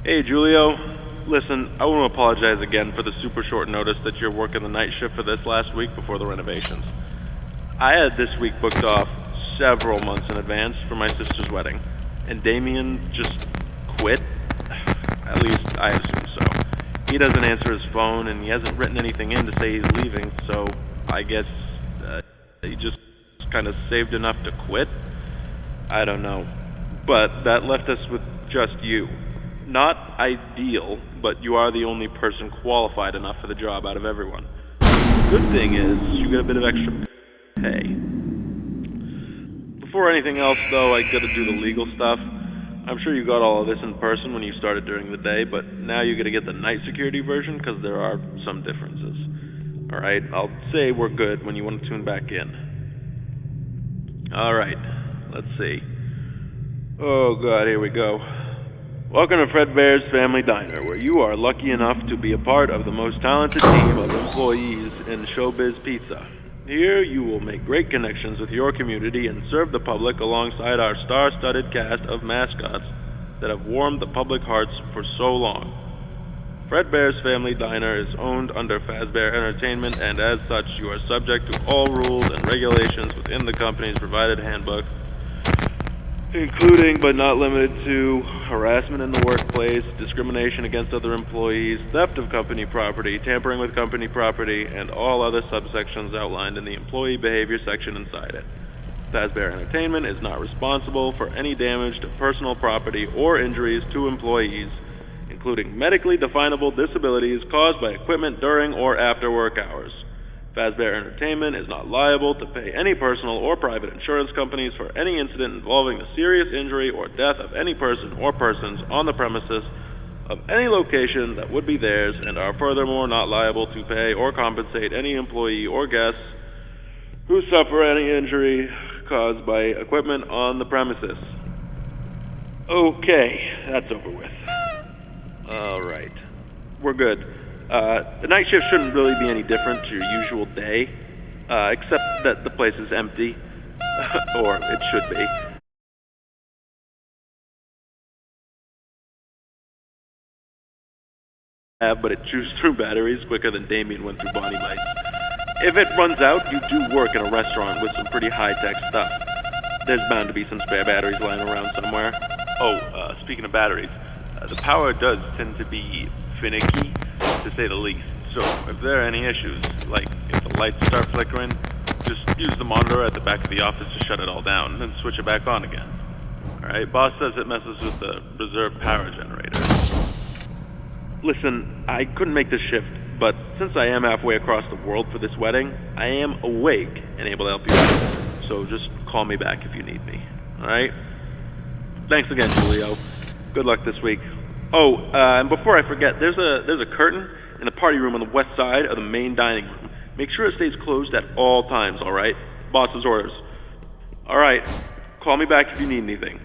Hey, Julio. Listen, I want to apologize again for the super short notice that you're working the night shift for this last week before the renovations. I had this week booked off several months in advance for my sister's wedding, and Damien just quit. At least I assume so. He doesn't answer his phone, and he hasn't written anything in to say he's leaving, so I guess he just kind of saved enough to quit? I don't know. But that left us with just you. Not ideal, but you are the only person qualified enough for the job out of everyone. Good thing is, you get a bit of extra pay. Before anything else, though, I gotta do the legal stuff. I'm sure you got all of this in person when you started during the day, but now you gotta get the night security version, because there are some differences. Alright, I'll say we're good when you want to tune back in. Alright, let's see. Oh god, here we go. Welcome to Fredbear's Family Diner, where you are lucky enough to be a part of the most talented team of employees in Showbiz Pizza. Here you will make great connections with your community and serve the public alongside our star-studded cast of mascots that have warmed the public hearts for so long. Fredbear's Family Diner is owned under Fazbear Entertainment, and as such you are subject to all rules and regulations within the company's provided handbook, including but not limited to harassment in the workplace, discrimination against other employees, theft of company property, tampering with company property, and all other subsections outlined in the employee behavior section inside it. Fazbear Entertainment is not responsible for any damage to personal property or injuries to employees, including medically definable disabilities caused by equipment during or after work hours. Fazbear Entertainment is not liable to pay any personal or private insurance companies for any incident involving the serious injury or death of any person or persons on the premises of any location that would be theirs, and are furthermore not liable to pay or compensate any employee or guests who suffer any injury caused by equipment on the premises. Okay, that's over with. Alright, we're good. The night shift shouldn't really be any different to your usual day, except that the place is empty. Or it should be. But it chews through batteries quicker than Damien went through body lights. If it runs out, you do work in a restaurant with some pretty high-tech stuff. There's bound to be some spare batteries lying around somewhere. Oh, speaking of batteries, the power does tend to be finicky, to say the least. So if there are any issues, like if the lights start flickering, just use the monitor at the back of the office to shut it all down, and then switch it back on again. Alright, boss says it messes with the reserve power generator. Listen, I couldn't make this shift, but since I am halfway across the world for this wedding, I am awake and able to help you out. So just call me back if you need me. Alright? Thanks again, Julio. Good luck this week. Oh, and before I forget, there's a curtain in the party room on the west side of the main dining room. Make sure it stays closed at all times, alright? Boss's orders. Alright, call me back if you need anything.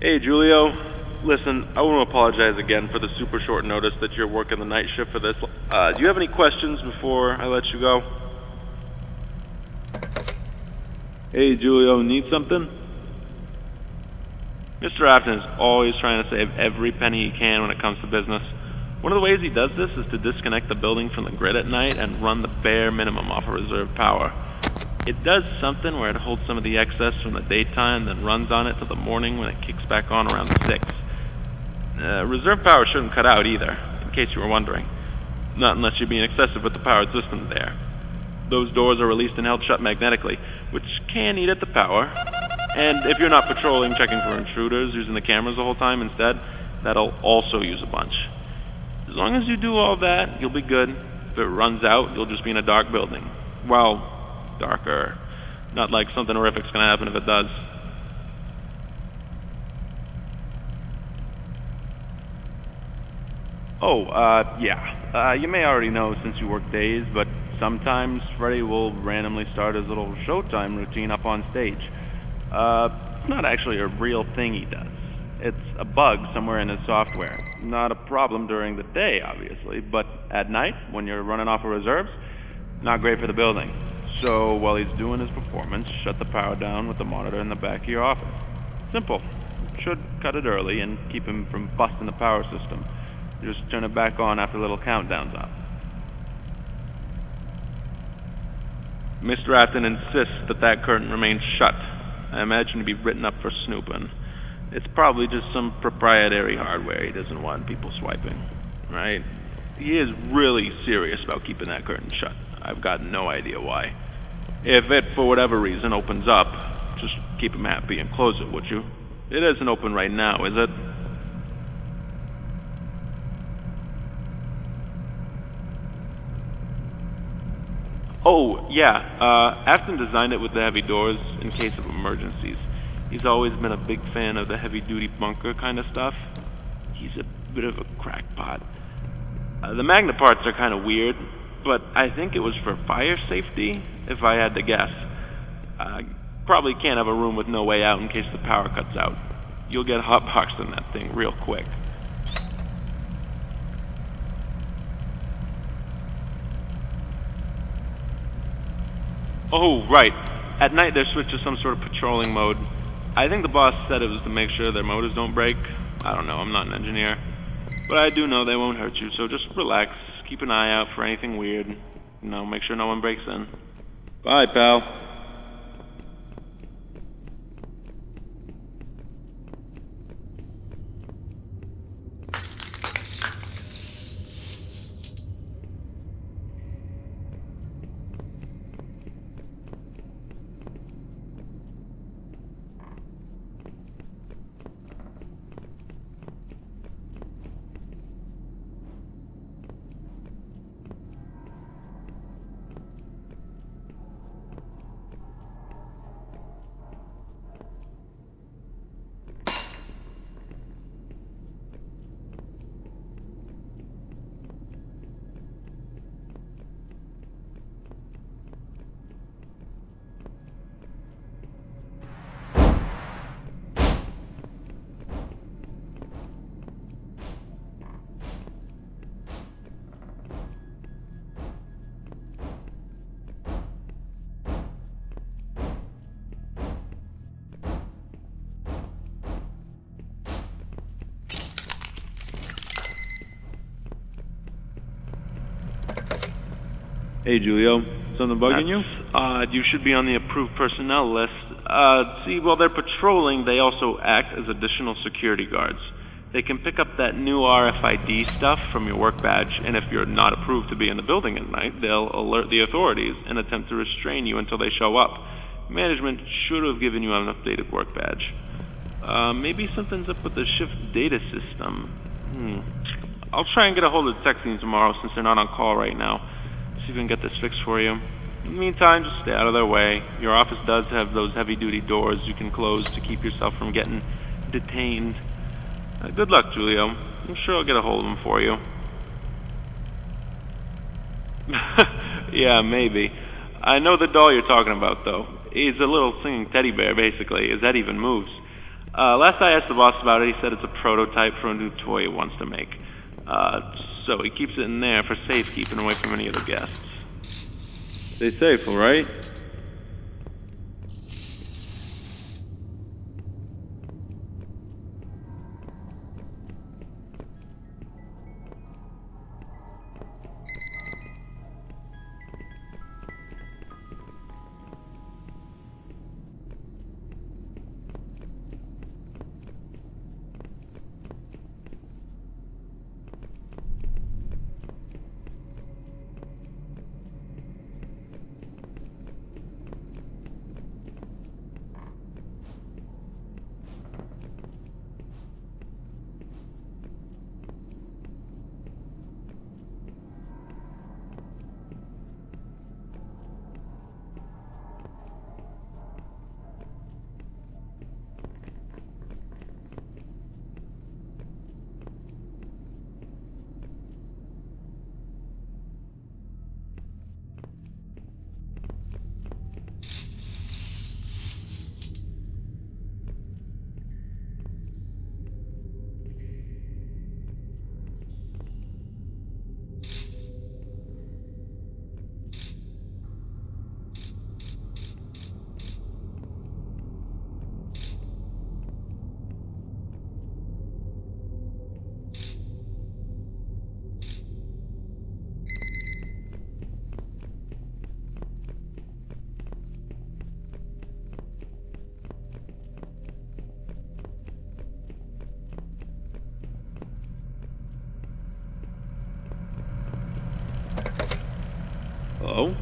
Hey, Julio. Listen, I want to apologize again for the super short notice that you're working the night shift for this. Do you have any questions before I let you go? Hey, Julio, need something? Mr. Afton is always trying to save every penny he can when it comes to business. One of the ways he does this is to disconnect the building from the grid at night and run the bare minimum off of reserve power. It does something where it holds some of the excess from the daytime, then runs on it till the morning when it kicks back on around 6. Reserve power shouldn't cut out either, in case you were wondering. Not unless you're being excessive with the powered system there. Those doors are released and held shut magnetically, which can eat at the power. And if you're not patrolling, checking for intruders, using the cameras the whole time instead, that'll also use a bunch. As long as you do all that, you'll be good. If it runs out, you'll just be in a dark building. Well, darker. Not like something horrific's gonna happen if it does. Yeah. You may already know since you work days, but sometimes Freddy will randomly start his little showtime routine up on stage. It's not actually a real thing he does. It's a bug somewhere in his software. Not a problem during the day, obviously, but at night, when you're running off of reserves, not great for the building. So while he's doing his performance, shut the power down with the monitor in the back of your office. Simple. Should cut it early and keep him from busting the power system. Just turn it back on after the little countdown's up. Mr. Afton insists that curtain remains shut. I imagine to be written up for snooping. It's probably just some proprietary hardware he doesn't want people swiping, right? He is really serious about keeping that curtain shut. I've got no idea why. If it, for whatever reason, opens up, just keep him happy and close it, would you? It isn't open right now, is it? Oh, yeah. Afton designed it with the heavy doors in case of emergencies. He's always been a big fan of the heavy-duty bunker kind of stuff. He's a bit of a crackpot. The magnet parts are kind of weird, but I think it was for fire safety, if I had to guess. Probably can't have a room with no way out in case the power cuts out. You'll get hotboxed in that thing real quick. Oh, right. At night they're switched to some sort of patrolling mode. I think the boss said it was to make sure their motors don't break. I don't know, I'm not an engineer. But I do know they won't hurt you, so just relax. Keep an eye out for anything weird. Make sure no one breaks in. Bye, pal. Hey, Julio. Something bugging you? You should be on the approved personnel list. See, while they're patrolling, they also act as additional security guards. They can pick up that new RFID stuff from your work badge, and if you're not approved to be in the building at night, they'll alert the authorities and attempt to restrain you until they show up. Management should have given you an updated work badge. Maybe something's up with the shift data system. I'll try and get a hold of the tech team tomorrow since they're not on call right now. See if we can get this fixed for you. In the meantime, just stay out of their way. Your office does have those heavy-duty doors you can close to keep yourself from getting detained. Good luck, Julio. I'm sure I'll get a hold of them for you. Yeah, maybe. I know the doll you're talking about, though. He's a little singing teddy bear, basically. His head even moves. Last I asked the boss about it, he said it's a prototype for a new toy he wants to make. So he keeps it in there for safekeeping away from any other guests. Stay safe, alright? Hello?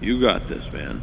You got this, man.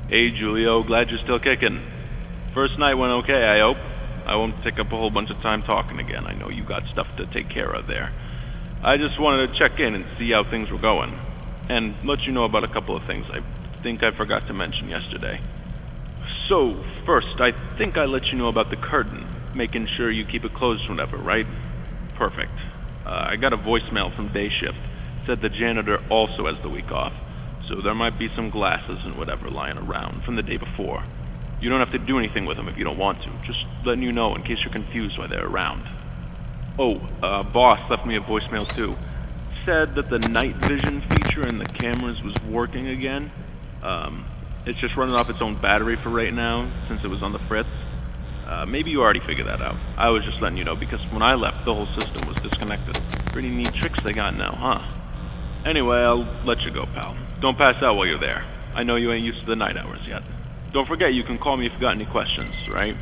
Hey, Julio, glad you're still kicking. First night went okay, I hope. I won't take up a whole bunch of time talking again. I know you got stuff to take care of there. I just wanted to check in and see how things were going. And let you know about a couple of things I think I forgot to mention yesterday. So, first, I think I let you know about the curtain. Making sure you keep it closed whenever, right? Perfect. I got a voicemail from day shift. Said the janitor also has the week off. So there might be some glasses and whatever lying around from the day before. You don't have to do anything with them if you don't want to. Just letting you know in case you're confused why they're around. Oh, boss left me a voicemail too. Said that the night vision feature in the cameras was working again. It's just running off its own battery for right now, since it was on the fritz. Maybe you already figured that out. I was just letting you know because when I left, the whole system was disconnected. Pretty neat tricks they got now, huh? Anyway, I'll let you go, pal. Don't pass out while you're there. I know you ain't used to the night hours yet. Don't forget you can call me if you got any questions, right?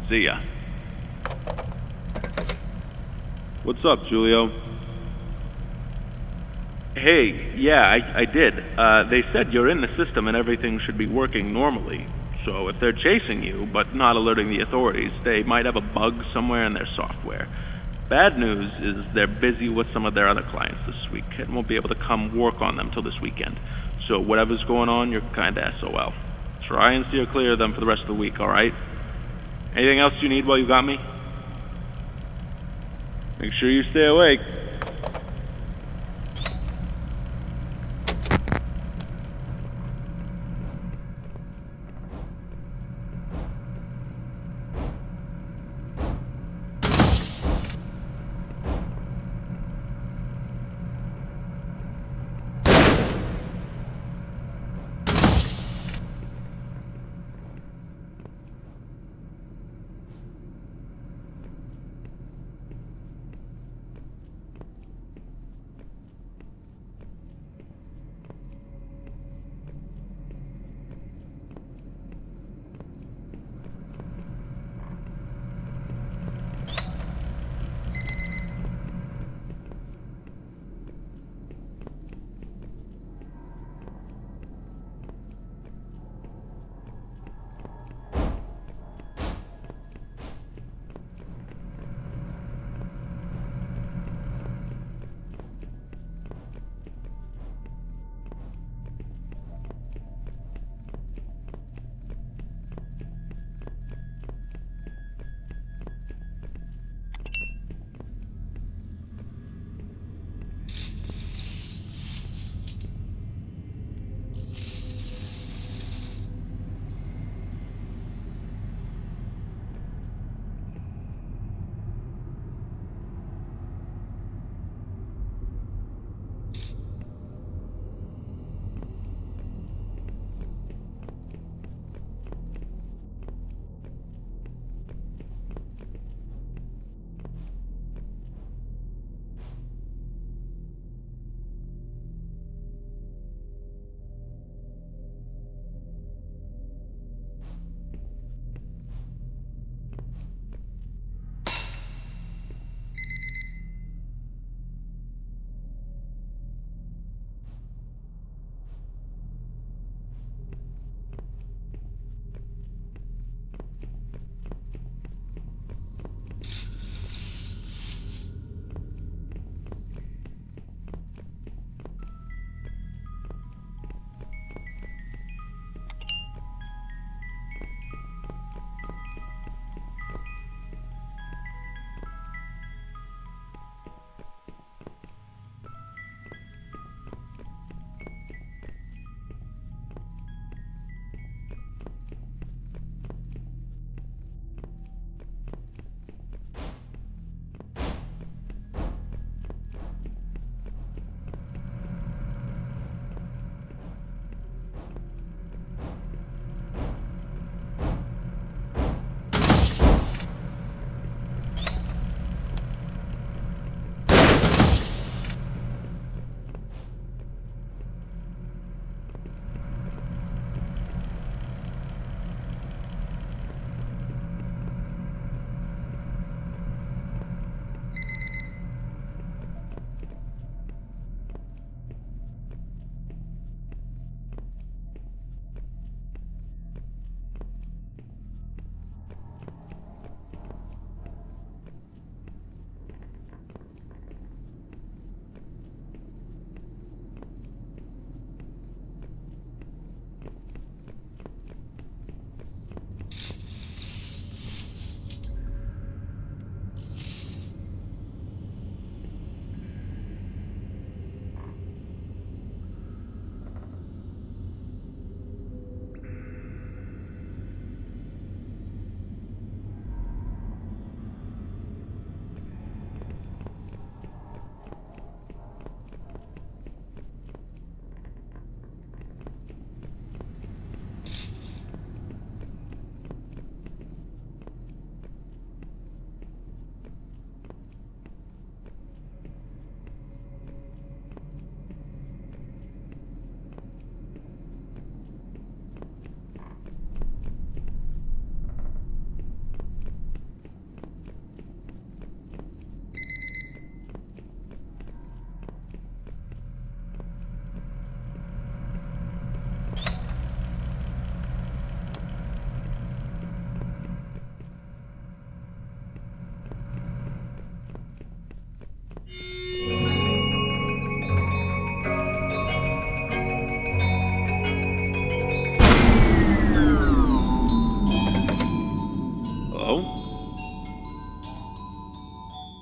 See ya. What's up, Julio? Hey, yeah, I did. They said you're in the system and everything should be working normally. So if they're chasing you, but not alerting the authorities, they might have a bug somewhere in their software. Bad news is they're busy with some of their other clients this week and won't be able to come work on them till this weekend. So whatever's going on, you're kinda SOL. Try and steer clear of them for the rest of the week, alright? Anything else you need while you got me? Make sure you stay awake.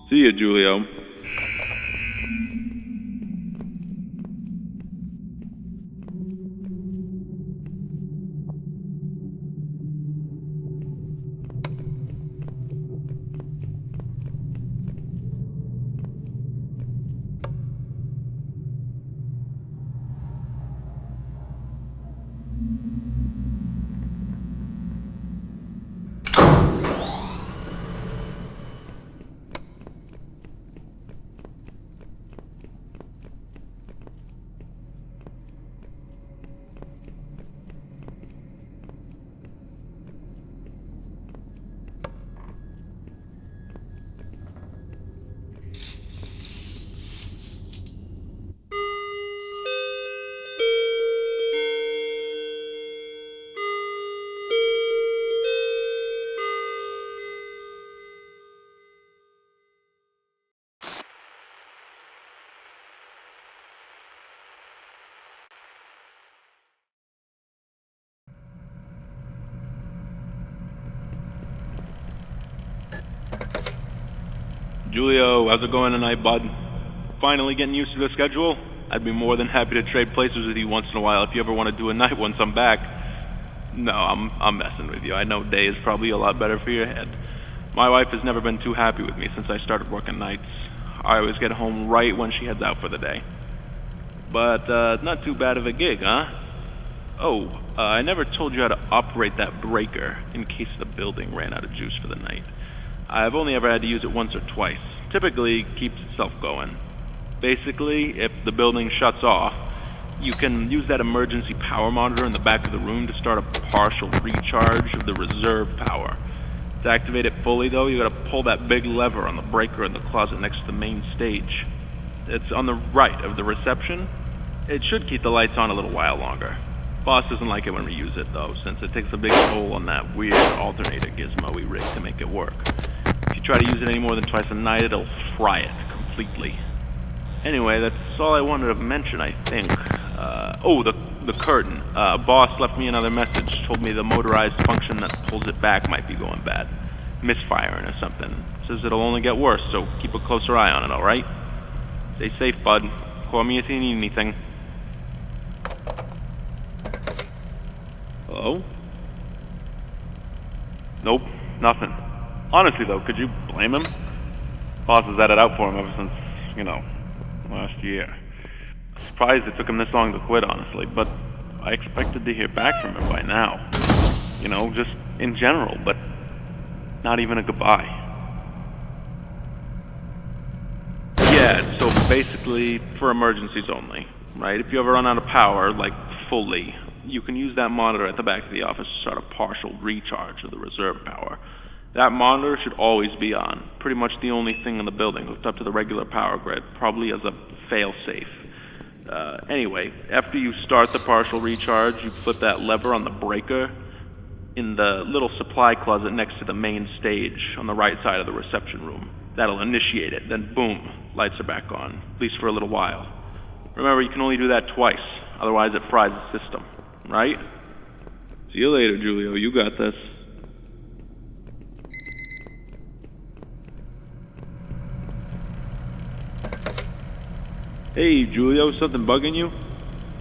See you, Julio. Julio, how's it going tonight, bud? Finally getting used to the schedule? I'd be more than happy to trade places with you once in a while if you ever want to do a night once I'm back. No, I'm messing with you. I know day is probably a lot better for your head. My wife has never been too happy with me since I started working nights. I always get home right when she heads out for the day. But, not too bad of a gig, huh? Oh, I never told you how to operate that breaker in case the building ran out of juice for the night. I've only ever had to use it once or twice. Typically, it keeps itself going. Basically, if the building shuts off, you can use that emergency power monitor in the back of the room to start a partial recharge of the reserve power. To activate it fully, though, you gotta pull that big lever on the breaker in the closet next to the main stage. It's on the right of the reception. It should keep the lights on a little while longer. Boss doesn't like it when we use it, though, since it takes a big toll on that weird alternator gizmo we rigged to make it work. If you try to use it any more than twice a night, it'll fry it completely. Anyway, that's all I wanted to mention, I think. The curtain. Boss left me another message, told me the motorized function that pulls it back might be going bad. Misfiring or something. Says it'll only get worse, so keep a closer eye on it, alright? Stay safe, bud. Call me if you need anything. Hello? Nope, nothing. Honestly, though, could you blame him? Boss has had it out for him ever since, last year. Surprised it took him this long to quit, honestly, but I expected to hear back from him by now. Just in general, but not even a goodbye. Yeah, so basically, for emergencies only, right? If you ever run out of power, like fully, you can use that monitor at the back of the office to start a partial recharge of the reserve power. That monitor should always be on. Pretty much the only thing in the building hooked up to the regular power grid, probably as a fail-safe. Anyway, after you start the partial recharge, you flip that lever on the breaker in the little supply closet next to the main stage on the right side of the reception room. That'll initiate it, then boom, lights are back on, at least for a little while. Remember, you can only do that twice, otherwise it fries the system, right? See you later, Julio, you got this. Hey, Julio, something bugging you?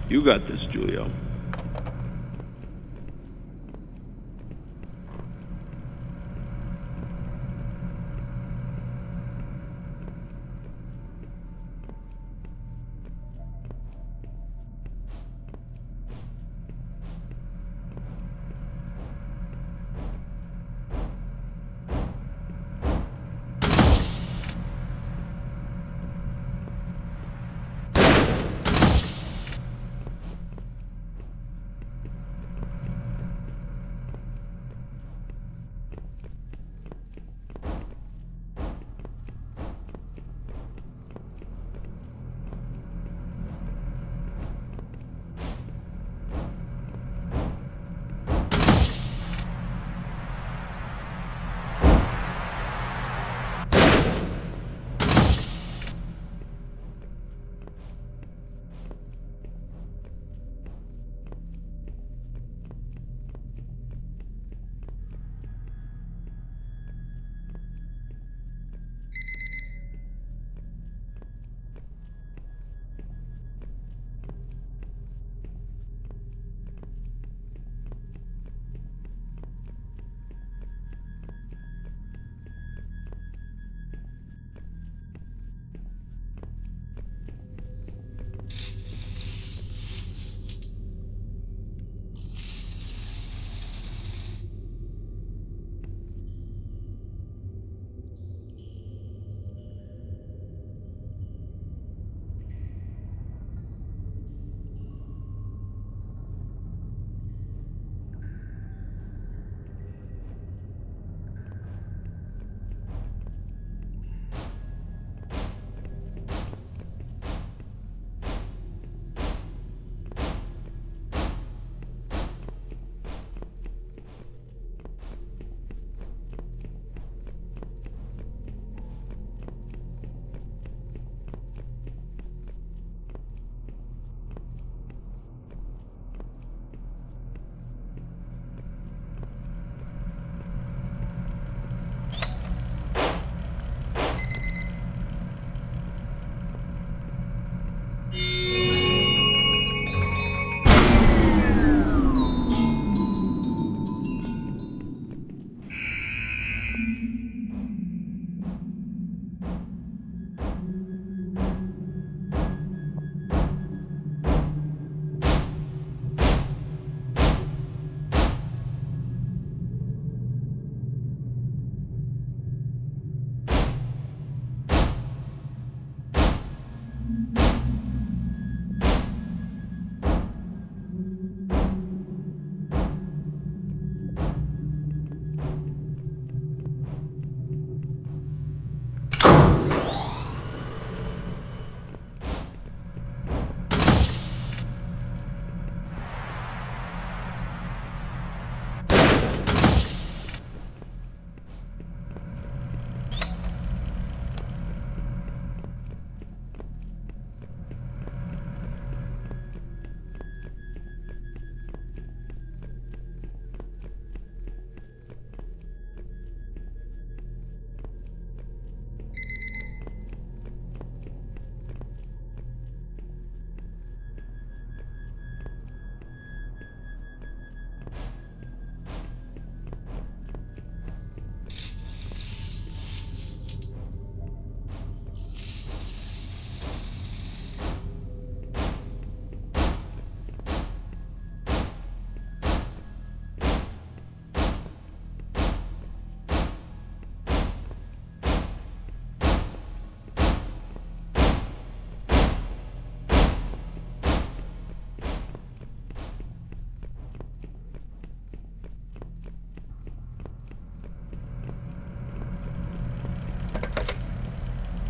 You got this, Julio.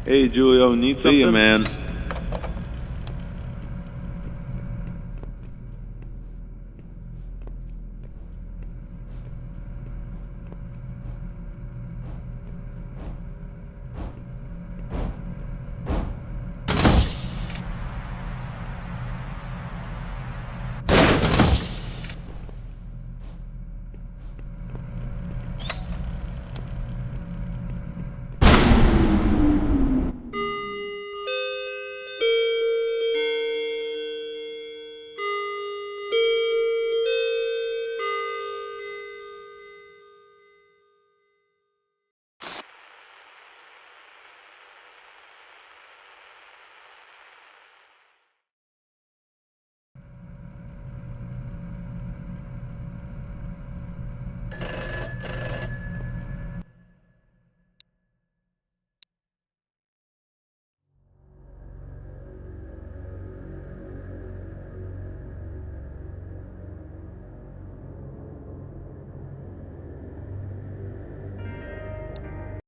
Hey, Julio, need something? See ya, man.